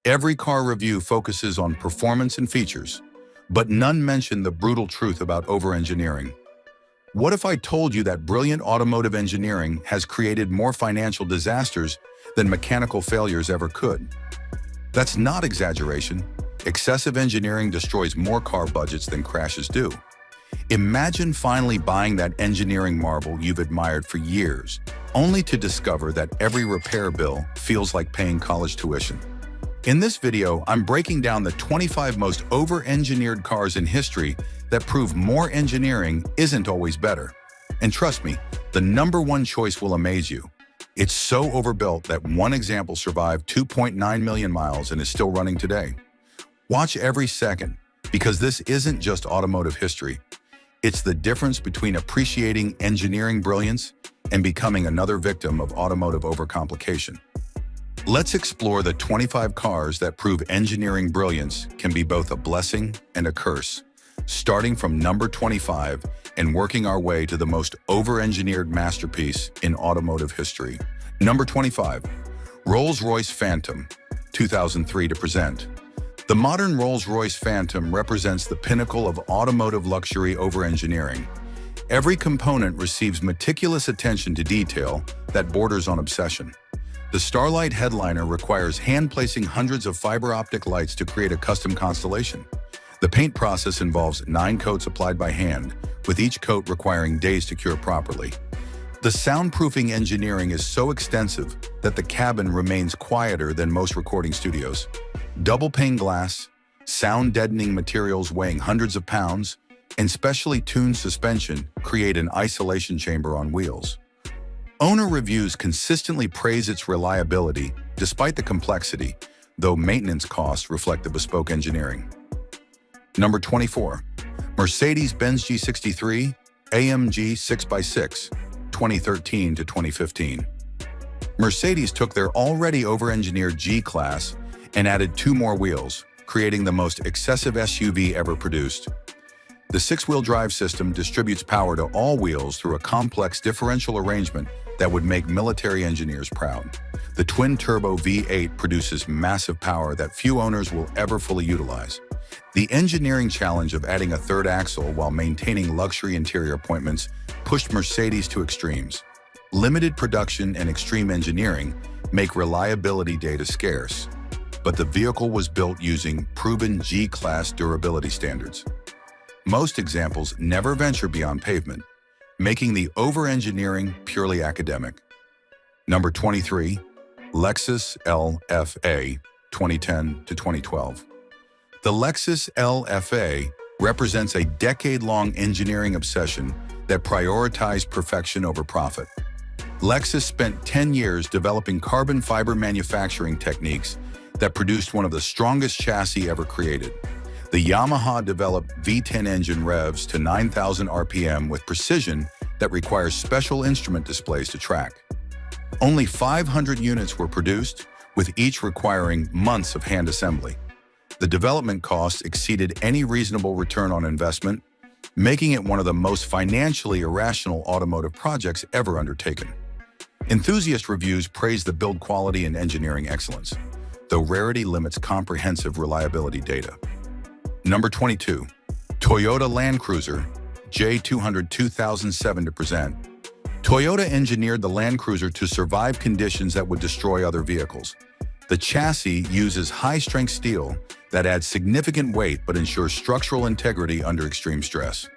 Every car review focuses on performance and features, but none mention the brutal truth about overengineering. What if I told you that brilliant automotive engineering has created more financial disasters than mechanical failures ever could? That's not exaggeration. Excessive engineering destroys more car budgets than crashes do. Imagine finally buying that engineering marvel you've admired for years, only to discover that every repair bill feels like paying college tuition. In this video, I'm breaking down the 25 most over-engineered cars in history that prove more engineering isn't always better. And trust me, the number one choice will amaze you. It's so overbuilt that one example survived 2.9 million miles and is still running today. Watch every second, because this isn't just automotive history. It's the difference between appreciating engineering brilliance and becoming another victim of automotive overcomplication. Let's explore the 25 cars that prove engineering brilliance can be both a blessing and a curse, starting from number 25 and working our way to the most over-engineered masterpiece in automotive history. Number 25, Rolls-Royce Phantom, 2003 to present. The modern Rolls-Royce Phantom represents the pinnacle of automotive luxury over-engineering. Every component receives meticulous attention to detail that borders on obsession. The Starlight headliner requires hand-placing hundreds of fiber optic lights to create a custom constellation. The paint process involves 9 coats applied by hand, with each coat requiring days to cure properly. The soundproofing engineering is so extensive that the cabin remains quieter than most recording studios. Double-pane glass, sound-deadening materials weighing hundreds of pounds, and specially tuned suspension create an isolation chamber on wheels. Owner reviews consistently praise its reliability despite the complexity, though maintenance costs reflect the bespoke engineering. Number 24, Mercedes-Benz G63 AMG 6x6, 2013 to 2015. Mercedes took their already over-engineered G-Class and added 2 more wheels, creating the most excessive SUV ever produced. The 6-wheel drive system distributes power to all wheels through a complex differential arrangement that would make military engineers proud. The twin-turbo V8 produces massive power that few owners will ever fully utilize. The engineering challenge of adding a third axle while maintaining luxury interior appointments pushed Mercedes to extremes. Limited production and extreme engineering make reliability data scarce, but the vehicle was built using proven G-Class durability standards. Most examples never venture beyond pavement, making the over-engineering purely academic. Number 23, Lexus LFA, 2010 to 2012. The Lexus LFA represents a decade-long engineering obsession that prioritized perfection over profit. Lexus spent 10 years developing carbon fiber manufacturing techniques that produced one of the strongest chassis ever created. The Yamaha-developed V10 engine revs to 9,000 RPM with precision that requires special instrument displays to track. Only 500 units were produced, with each requiring months of hand assembly. The development costs exceeded any reasonable return on investment, making it one of the most financially irrational automotive projects ever undertaken. Enthusiast reviews praise the build quality and engineering excellence, though rarity limits comprehensive reliability data. Number 22, Toyota Land Cruiser J200 2007 to present. Toyota engineered the Land Cruiser to survive conditions that would destroy other vehicles. The chassis uses high-strength steel that adds significant weight but ensures structural integrity under extreme stress.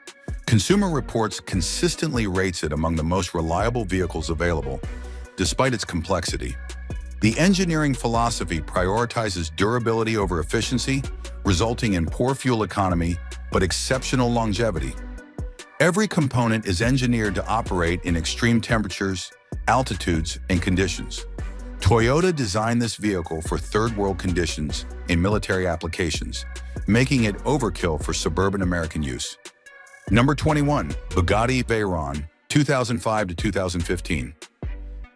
Consumer Reports consistently rates it among the most reliable vehicles available, despite its complexity. The engineering philosophy prioritizes durability over efficiency, resulting in poor fuel economy but exceptional longevity. Every component is engineered to operate in extreme temperatures, altitudes, and conditions. Toyota designed this vehicle for third-world conditions in military applications, making it overkill for suburban American use. Number 21, Bugatti Veyron, 2005 to 2015.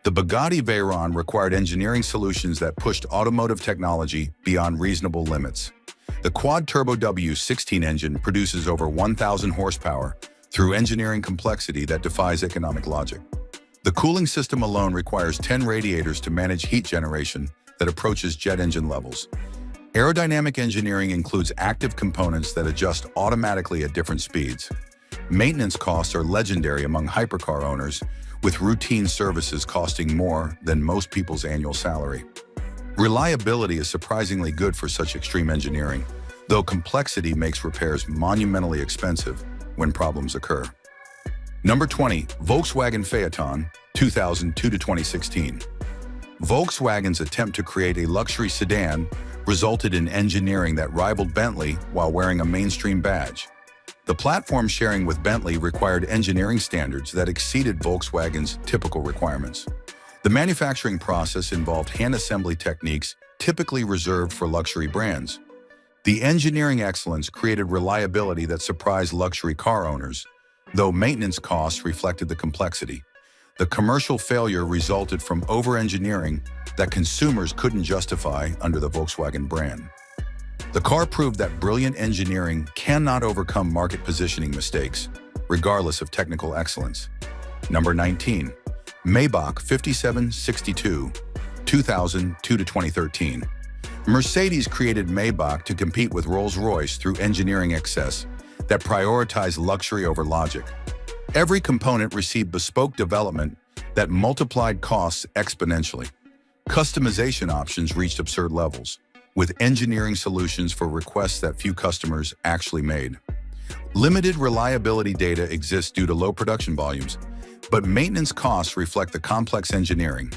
The Bugatti Veyron required engineering solutions that pushed automotive technology beyond reasonable limits. The quad-turbo W16 engine produces over 1,000 horsepower through engineering complexity that defies economic logic. The cooling system alone requires 10 radiators to manage heat generation that approaches jet engine levels. Aerodynamic engineering includes active components that adjust automatically at different speeds. Maintenance costs are legendary among hypercar owners, with routine services costing more than most people's annual salary. Reliability is surprisingly good for such extreme engineering, though complexity makes repairs monumentally expensive when problems occur. Number 20, Volkswagen Phaeton, 2002 to 2016. Volkswagen's attempt to create a luxury sedan resulted in engineering that rivaled Bentley while wearing a mainstream badge. The platform sharing with Bentley required engineering standards that exceeded Volkswagen's typical requirements. The manufacturing process involved hand assembly techniques typically reserved for luxury brands. The engineering excellence created reliability that surprised luxury car owners, though maintenance costs reflected the complexity. The commercial failure resulted from over-engineering that consumers couldn't justify under the Volkswagen brand. The car proved that brilliant engineering cannot overcome market positioning mistakes, regardless of technical excellence. Number 19, Maybach 5762, 2002 to 2013. Mercedes created Maybach to compete with Rolls-Royce through engineering excess that prioritized luxury over logic. Every component received bespoke development that multiplied costs exponentially. Customization options reached absurd levels, with engineering solutions for requests that few customers actually made. Limited reliability data exists due to low production volumes, but maintenance costs reflect the complex engineering.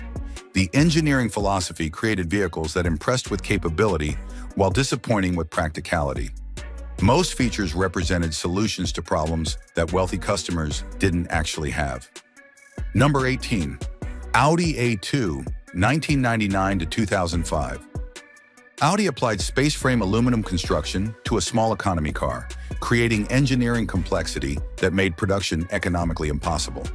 The engineering philosophy created vehicles that impressed with capability while disappointing with practicality. Most features represented solutions to problems that wealthy customers didn't actually have. Number 18, Audi A2, 1999 to 2005. Audi applied space-frame aluminum construction to a small economy car, creating engineering complexity that made production economically impossible.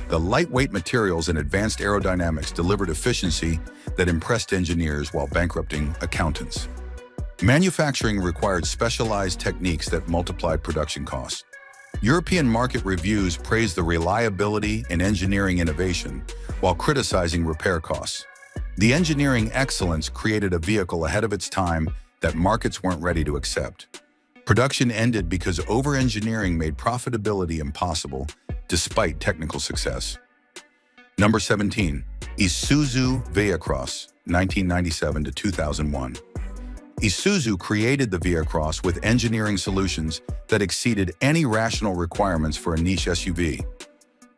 The lightweight materials and advanced aerodynamics delivered efficiency that impressed engineers while bankrupting accountants. Manufacturing required specialized techniques that multiplied production costs. European market reviews praised the reliability and engineering innovation while criticizing repair costs. The engineering excellence created a vehicle ahead of its time that markets weren't ready to accept. Production ended because over-engineering made profitability impossible despite technical success. Number 17, Isuzu Vehicross, 1997 to 2001. Isuzu created the Vehicross with engineering solutions that exceeded any rational requirements for a niche SUV.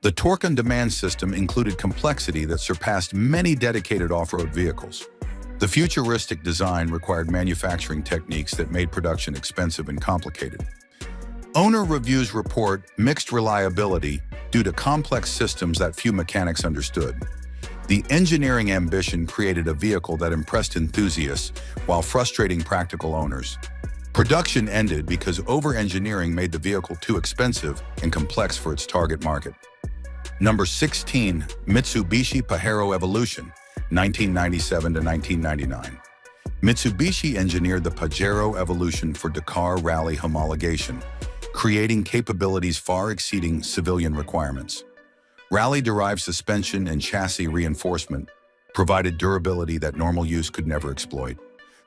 The torque-on-demand system included complexity that surpassed many dedicated off-road vehicles. The futuristic design required manufacturing techniques that made production expensive and complicated. Owner reviews report mixed reliability due to complex systems that few mechanics understood. The engineering ambition created a vehicle that impressed enthusiasts while frustrating practical owners. Production ended because over-engineering made the vehicle too expensive and complex for its target market. Number 16, Mitsubishi Pajero Evolution, 1997 to 1999. Mitsubishi engineered the Pajero Evolution for Dakar Rally homologation, creating capabilities far exceeding civilian requirements. Rally-derived suspension and chassis reinforcement provided durability that normal use could never exploit.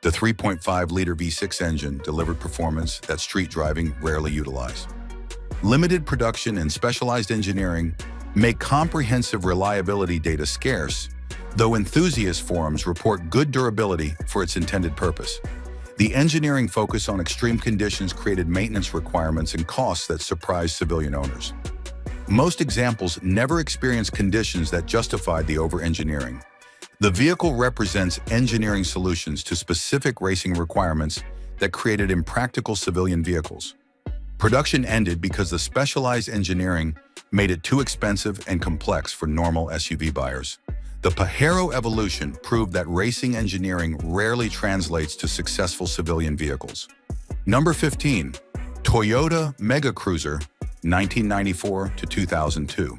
The 3.5-liter V6 engine delivered performance that street driving rarely utilized. Limited production and specialized engineering make comprehensive reliability data scarce, though enthusiast forums report good durability for its intended purpose. The engineering focus on extreme conditions created maintenance requirements and costs that surprised civilian owners. Most examples never experienced conditions that justified the over-engineering. The vehicle represents engineering solutions to specific racing requirements that created impractical civilian vehicles. Production ended because the specialized engineering made it too expensive and complex for normal SUV buyers. The Pajero Evolution proved that racing engineering rarely translates to successful civilian vehicles. Number 15, Toyota Mega Cruiser, 1994 to 2002.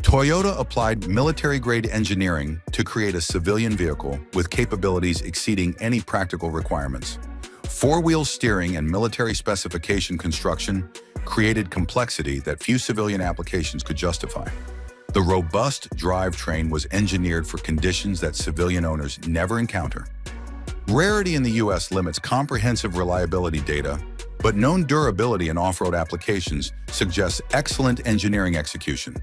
Toyota applied military-grade engineering to create a civilian vehicle with capabilities exceeding any practical requirements. Four-wheel steering and military specification construction created complexity that few civilian applications could justify. The robust drivetrain was engineered for conditions that civilian owners never encounter. Rarity in the US limits comprehensive reliability data, but known durability in off-road applications suggests excellent engineering execution.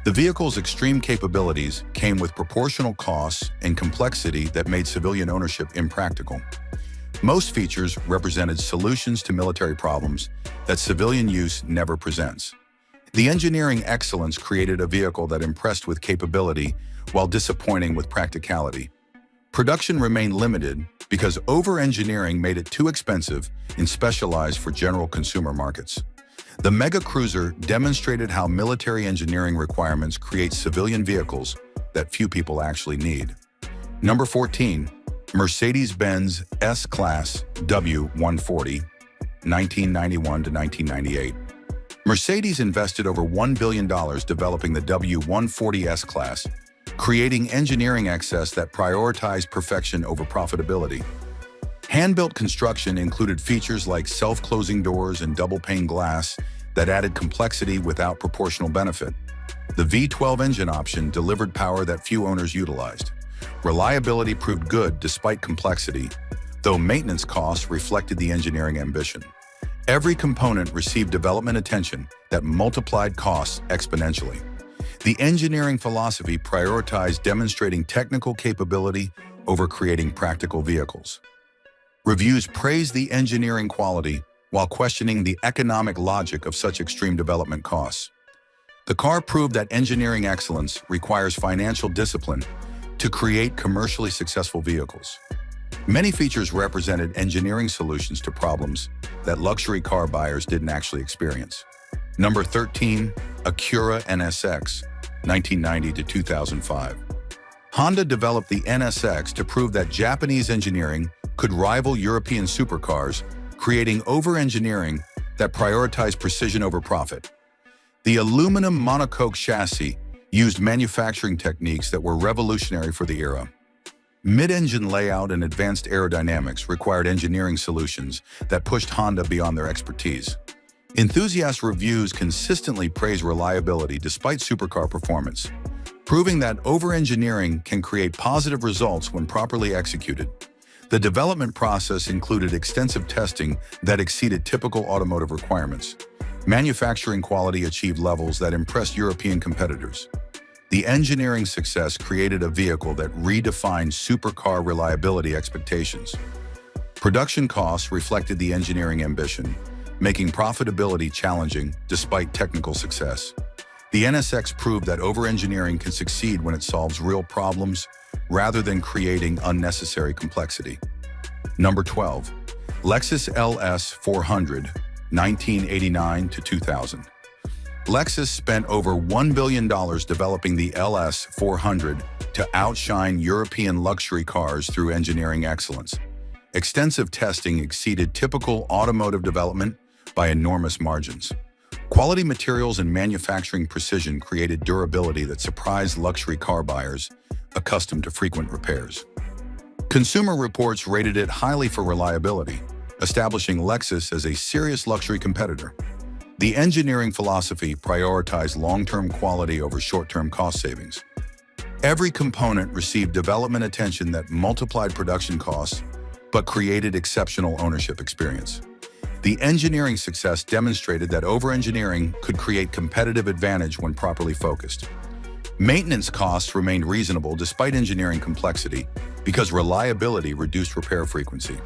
The vehicle's extreme capabilities came with proportional costs and complexity that made civilian ownership impractical. Most features represented solutions to military problems that civilian use never presents. The engineering excellence created a vehicle that impressed with capability while disappointing with practicality. Production remained limited because over-engineering made it too expensive and specialized for general consumer markets. The mega cruiser demonstrated how military engineering requirements create civilian vehicles that few people actually need. Number 14, Mercedes-Benz S-Class W140, 1991 to 1998. Mercedes invested over $1 billion developing the W140 S-Class, creating engineering excess that prioritized perfection over profitability. Hand-built construction included features like self-closing doors and double-pane glass that added complexity without proportional benefit. The V12 engine option delivered power that few owners utilized. Reliability proved good despite complexity, though maintenance costs reflected the engineering ambition. Every component received development attention that multiplied costs exponentially. The engineering philosophy prioritized demonstrating technical capability over creating practical vehicles. Reviews praised the engineering quality while questioning the economic logic of such extreme development costs. The car proved that engineering excellence requires financial discipline to create commercially successful vehicles. Many features represented engineering solutions to problems that luxury car buyers didn't actually experience. Number 13, Acura NSX, 1990 to 2005. Honda developed the NSX to prove that Japanese engineering could rival European supercars, creating over-engineering that prioritized precision over profit. The aluminum monocoque chassis used manufacturing techniques that were revolutionary for the era. Mid-engine layout and advanced aerodynamics required engineering solutions that pushed Honda beyond their expertise. Enthusiast reviews consistently praise reliability despite supercar performance, proving that over-engineering can create positive results when properly executed. The development process included extensive testing that exceeded typical automotive requirements. Manufacturing quality achieved levels that impressed European competitors. The engineering success created a vehicle that redefined supercar reliability expectations. Production costs reflected the engineering ambition, making profitability challenging despite technical success. The NSX proved that over-engineering can succeed when it solves real problems rather than creating unnecessary complexity. Number 12, Lexus LS 400, 1989 to 2000. Lexus spent over $1 billion developing the LS 400 to outshine European luxury cars through engineering excellence. Extensive testing exceeded typical automotive development by enormous margins. Quality materials and manufacturing precision created durability that surprised luxury car buyers accustomed to frequent repairs. Consumer reports rated it highly for reliability, establishing Lexus as a serious luxury competitor. The engineering philosophy prioritized long-term quality over short-term cost savings. Every component received development attention that multiplied production costs, but created exceptional ownership experience. The engineering success demonstrated that over-engineering could create competitive advantage when properly focused. Maintenance costs remained reasonable despite engineering complexity because reliability reduced repair frequency.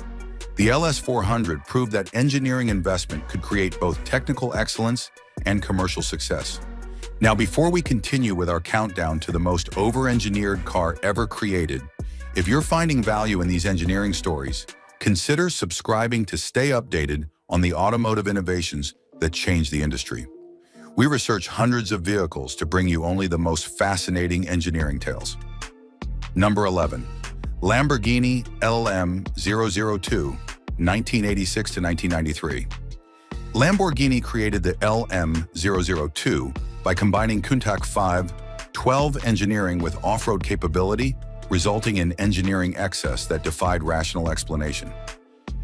The LS400 proved that engineering investment could create both technical excellence and commercial success. Now, before we continue with our countdown to the most over-engineered car ever created, if you're finding value in these engineering stories, consider subscribing to stay updated on the automotive innovations that change the industry. We research hundreds of vehicles to bring you only the most fascinating engineering tales. Number 11, Lamborghini LM002, 1986 to 1993. Lamborghini created the LM002 by combining Countach 512 engineering with off-road capability, resulting in engineering excess that defied rational explanation.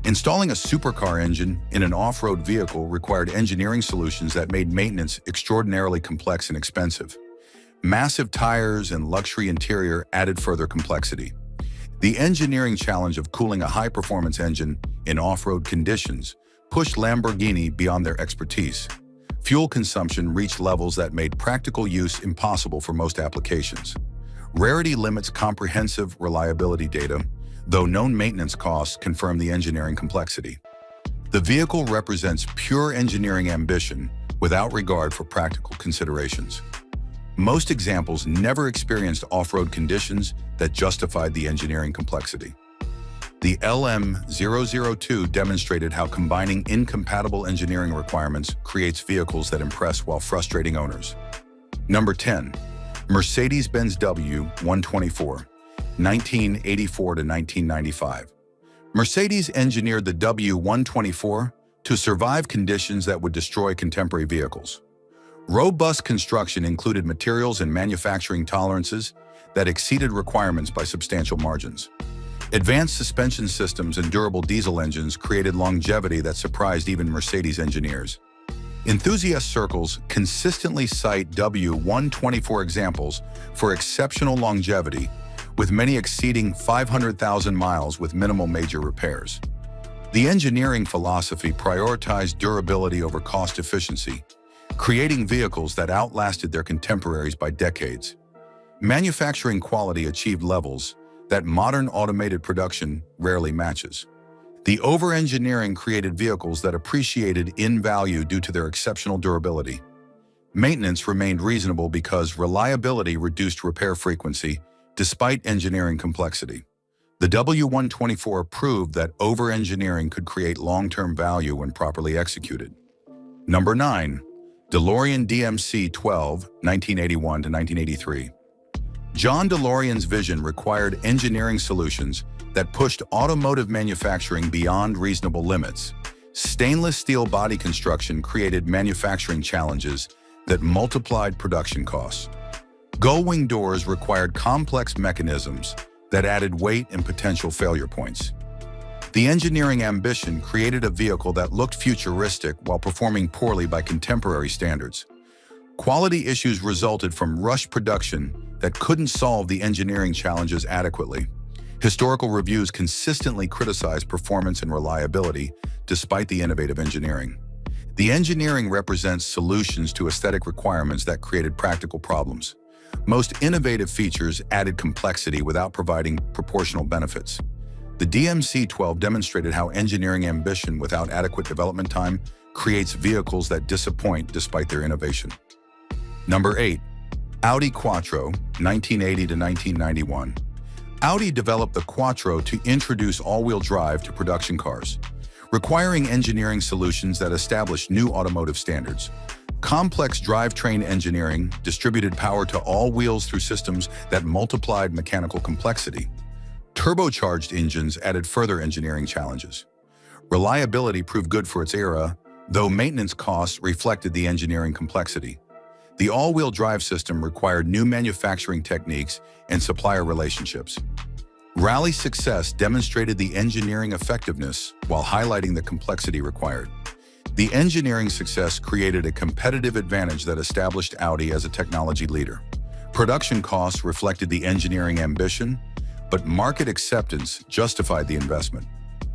Installing a supercar engine in an off-road vehicle required engineering solutions that made maintenance extraordinarily complex and expensive. Massive tires and luxury interior added further complexity. The engineering challenge of cooling a high-performance engine in off-road conditions pushed Lamborghini beyond their expertise. Fuel consumption reached levels that made practical use impossible for most applications. Rarity limits comprehensive reliability data, though known maintenance costs confirm the engineering complexity. The vehicle represents pure engineering ambition without regard for practical considerations. Most examples never experienced off-road conditions that justified the engineering complexity. The LM002 demonstrated how combining incompatible engineering requirements creates vehicles that impress while frustrating owners. Number 10. Mercedes-Benz W124, 1984 to 1995. Mercedes engineered the W124 to survive conditions that would destroy contemporary vehicles. Robust construction included materials and manufacturing tolerances that exceeded requirements by substantial margins. Advanced suspension systems and durable diesel engines created longevity that surprised even Mercedes engineers. Enthusiast circles consistently cite W124 examples for exceptional longevity, with many exceeding 500,000 miles with minimal major repairs. The engineering philosophy prioritized durability over cost efficiency, creating vehicles that outlasted their contemporaries by decades. Manufacturing quality achieved levels that modern automated production rarely matches. The overengineering created vehicles that appreciated in value due to their exceptional durability. Maintenance remained reasonable because reliability reduced repair frequency despite engineering complexity. The W124 proved that overengineering could create long-term value when properly executed. Number 9. DeLorean DMC-12, 1981 to 1983. John DeLorean's vision required engineering solutions that pushed automotive manufacturing beyond reasonable limits. Stainless steel body construction created manufacturing challenges that multiplied production costs. Gull-wing doors required complex mechanisms that added weight and potential failure points. The engineering ambition created a vehicle that looked futuristic while performing poorly by contemporary standards. Quality issues resulted from rushed production that couldn't solve the engineering challenges adequately. Historical reviews consistently criticized performance and reliability despite the innovative engineering. The engineering represents solutions to aesthetic requirements that created practical problems. Most innovative features added complexity without providing proportional benefits. The DMC-12 demonstrated how engineering ambition without adequate development time creates vehicles that disappoint despite their innovation. Number 8. Audi Quattro, 1980 to 1991. Audi developed the Quattro to introduce all-wheel drive to production cars, requiring engineering solutions that established new automotive standards. Complex drivetrain engineering distributed power to all wheels through systems that multiplied mechanical complexity. Turbocharged engines added further engineering challenges. Reliability proved good for its era, though maintenance costs reflected the engineering complexity. The all-wheel drive system required new manufacturing techniques and supplier relationships. Rally success demonstrated the engineering effectiveness while highlighting the complexity required. The engineering success created a competitive advantage that established Audi as a technology leader. Production costs reflected the engineering ambition, but market acceptance justified the investment.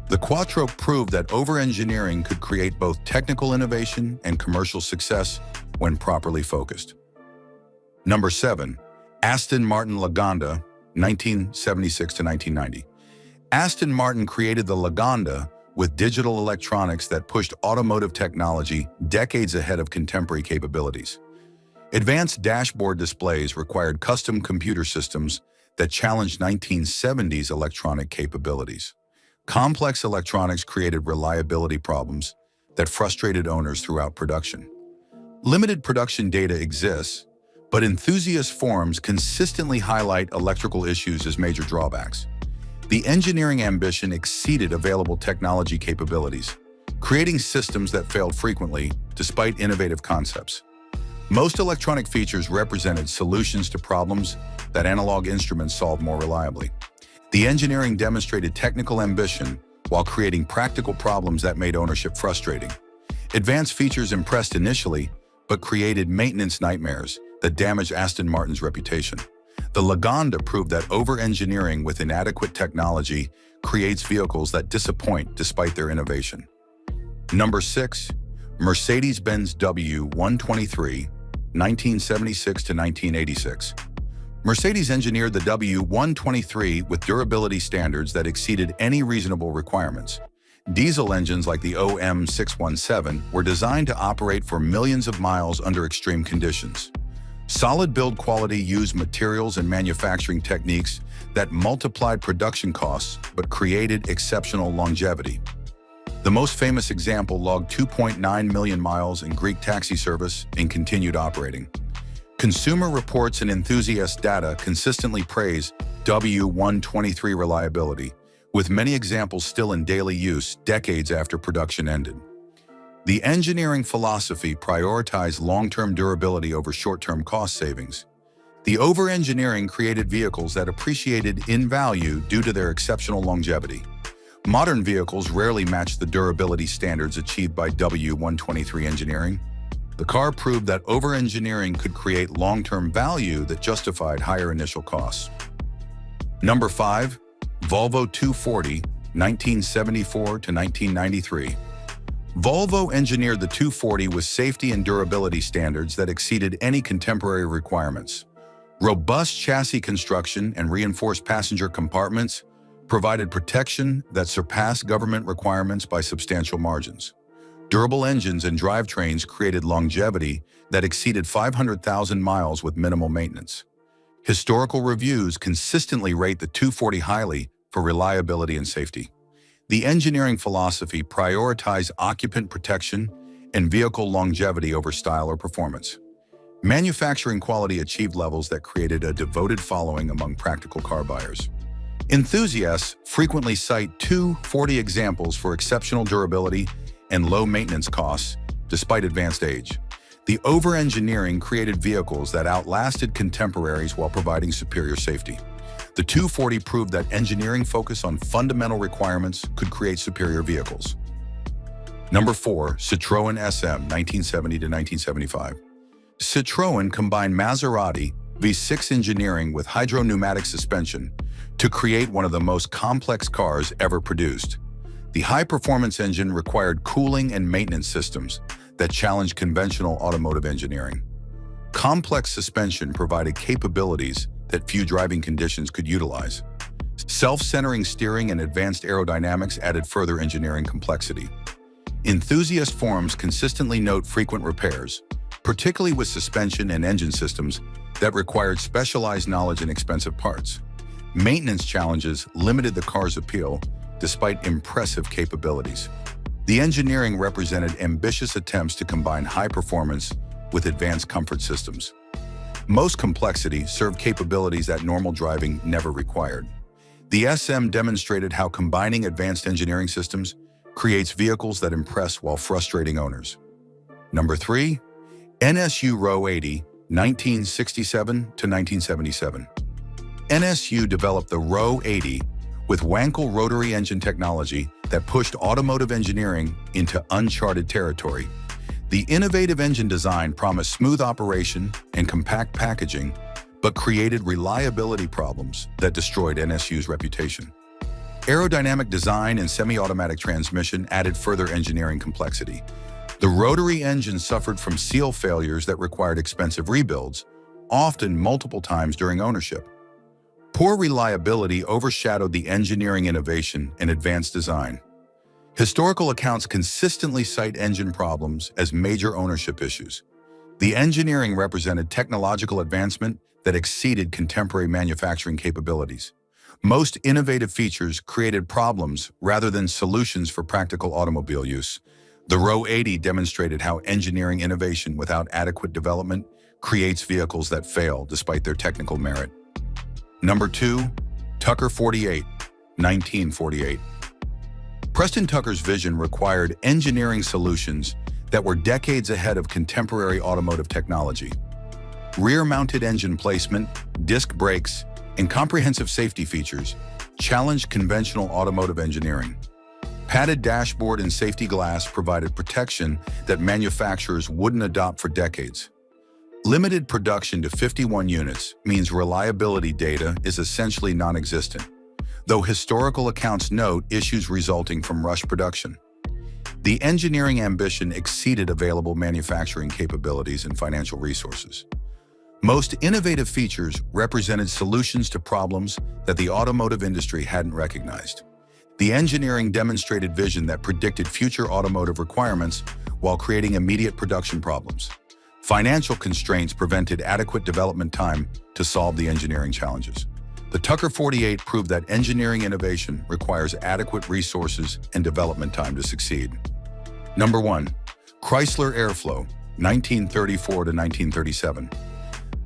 The Quattro proved that overengineering could create both technical innovation and commercial success when properly focused. Number 7. Aston Martin Lagonda, 1976 to 1990. Aston Martin created the Lagonda with digital electronics that pushed automotive technology decades ahead of contemporary capabilities. Advanced dashboard displays required custom computer systems that challenged 1970s electronic capabilities. Complex electronics created reliability problems that frustrated owners throughout production. Limited production data exists, but enthusiast forums consistently highlight electrical issues as major drawbacks. The engineering ambition exceeded available technology capabilities, creating systems that failed frequently despite innovative concepts. Most electronic features represented solutions to problems that analog instruments solved more reliably. The engineering demonstrated technical ambition while creating practical problems that made ownership frustrating. Advanced features impressed initially, but created maintenance nightmares that damaged Aston Martin's reputation. The Lagonda proved that over-engineering with inadequate technology creates vehicles that disappoint despite their innovation. Number 6. Mercedes-Benz W123, 1976 to 1986. Mercedes engineered the W123 with durability standards that exceeded any reasonable requirements. Diesel engines like the OM617 were designed to operate for millions of miles under extreme conditions. Solid build quality used materials and manufacturing techniques that multiplied production costs but created exceptional longevity. The most famous example logged 2.9 million miles in Greek taxi service and continued operating. Consumer reports and enthusiast data consistently praise W123 reliability, with many examples still in daily use decades after production ended. The engineering philosophy prioritized long-term durability over short-term cost savings. The over-engineering created vehicles that appreciated in value due to their exceptional longevity. Modern vehicles rarely match the durability standards achieved by W123 engineering. The car proved that over-engineering could create long-term value that justified higher initial costs. Number 5. Volvo 240, 1974 to 1993. Volvo engineered the 240 with safety and durability standards that exceeded any contemporary requirements. Robust chassis construction and reinforced passenger compartments provided protection that surpassed government requirements by substantial margins. Durable engines and drivetrains created longevity that exceeded 500,000 miles with minimal maintenance. Historical reviews consistently rate the 240 highly for reliability and safety. The engineering philosophy prioritized occupant protection and vehicle longevity over style or performance. Manufacturing quality achieved levels that created a devoted following among practical car buyers. Enthusiasts frequently cite 240 examples for exceptional durability and low maintenance costs despite advanced age. The over-engineering created vehicles that outlasted contemporaries while providing superior safety. The 240 proved that engineering focus on fundamental requirements could create superior vehicles. Number 4. Citroën SM, 1970 to 1975. Citroën combined Maserati V6 engineering with hydro-pneumatic suspension to create one of the most complex cars ever produced. The high-performance engine required cooling and maintenance systems that challenged conventional automotive engineering. Complex suspension provided capabilities that few driving conditions could utilize. Self-centering steering and advanced aerodynamics added further engineering complexity. Enthusiast forums consistently note frequent repairs, particularly with suspension and engine systems that required specialized knowledge and expensive parts. Maintenance challenges limited the car's appeal despite impressive capabilities. The engineering represented ambitious attempts to combine high performance with advanced comfort systems. Most complexity served capabilities that normal driving never required. The SM demonstrated how combining advanced engineering systems creates vehicles that impress while frustrating owners. Number 3. NSU Row 80, 1967 to 1977. NSU developed the Row 80 with Wankel rotary engine technology that pushed automotive engineering into uncharted territory. The innovative engine design promised smooth operation and compact packaging, but created reliability problems that destroyed NSU's reputation. Aerodynamic design and semi-automatic transmission added further engineering complexity. The rotary engine suffered from seal failures that required expensive rebuilds, often multiple times during ownership. Poor reliability overshadowed the engineering innovation and advanced design. Historical accounts consistently cite engine problems as major ownership issues. The engineering represented technological advancement that exceeded contemporary manufacturing capabilities. Most innovative features created problems rather than solutions for practical automobile use. The Row 80 demonstrated how engineering innovation without adequate development creates vehicles that fail despite their technical merit. Number 2. Tucker 48, 1948. Preston Tucker's vision required engineering solutions that were decades ahead of contemporary automotive technology. Rear-mounted engine placement, disc brakes, and comprehensive safety features challenged conventional automotive engineering. Padded dashboard and safety glass provided protection that manufacturers wouldn't adopt for decades. Limited production to 51 units means reliability data is essentially non-existent, though historical accounts note issues resulting from rush production. The engineering ambition exceeded available manufacturing capabilities and financial resources. Most innovative features represented solutions to problems that the automotive industry hadn't recognized. The engineering demonstrated vision that predicted future automotive requirements while creating immediate production problems. Financial constraints prevented adequate development time to solve the engineering challenges. The Tucker 48 proved that engineering innovation requires adequate resources and development time to succeed. Number 1. Chrysler Airflow, 1934 to 1937.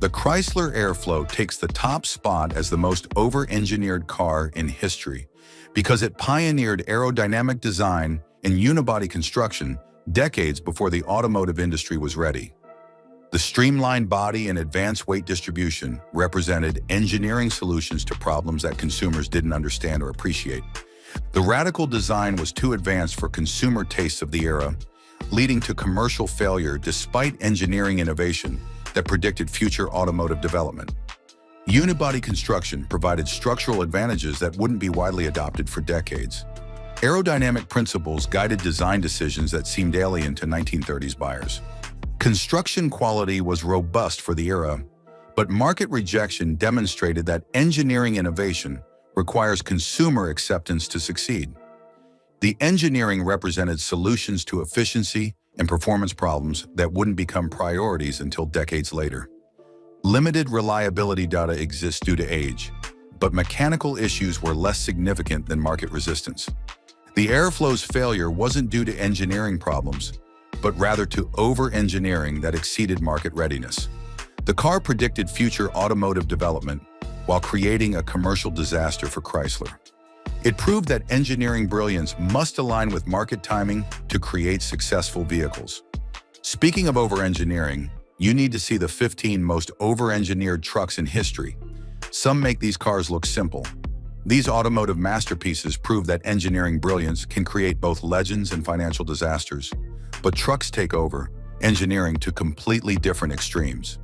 The Chrysler Airflow takes the top spot as the most over-engineered car in history because it pioneered aerodynamic design and unibody construction decades before the automotive industry was ready. The streamlined body and advanced weight distribution represented engineering solutions to problems that consumers didn't understand or appreciate. The radical design was too advanced for consumer tastes of the era, leading to commercial failure despite engineering innovation that predicted future automotive development. Unibody construction provided structural advantages that wouldn't be widely adopted for decades. Aerodynamic principles guided design decisions that seemed alien to 1930s buyers. Construction quality was robust for the era, but market rejection demonstrated that engineering innovation requires consumer acceptance to succeed. The engineering represented solutions to efficiency and performance problems that wouldn't become priorities until decades later. Limited reliability data exists due to age, but mechanical issues were less significant than market resistance. The Airflow's failure wasn't due to engineering problems, but rather to over-engineering that exceeded market readiness. The car predicted future automotive development while creating a commercial disaster for Chrysler. It proved that engineering brilliance must align with market timing to create successful vehicles. Speaking of over-engineering, you need to see the 15 most over-engineered trucks in history. Some make these cars look simple. These automotive masterpieces prove that engineering brilliance can create both legends and financial disasters. But trucks take over engineering to completely different extremes.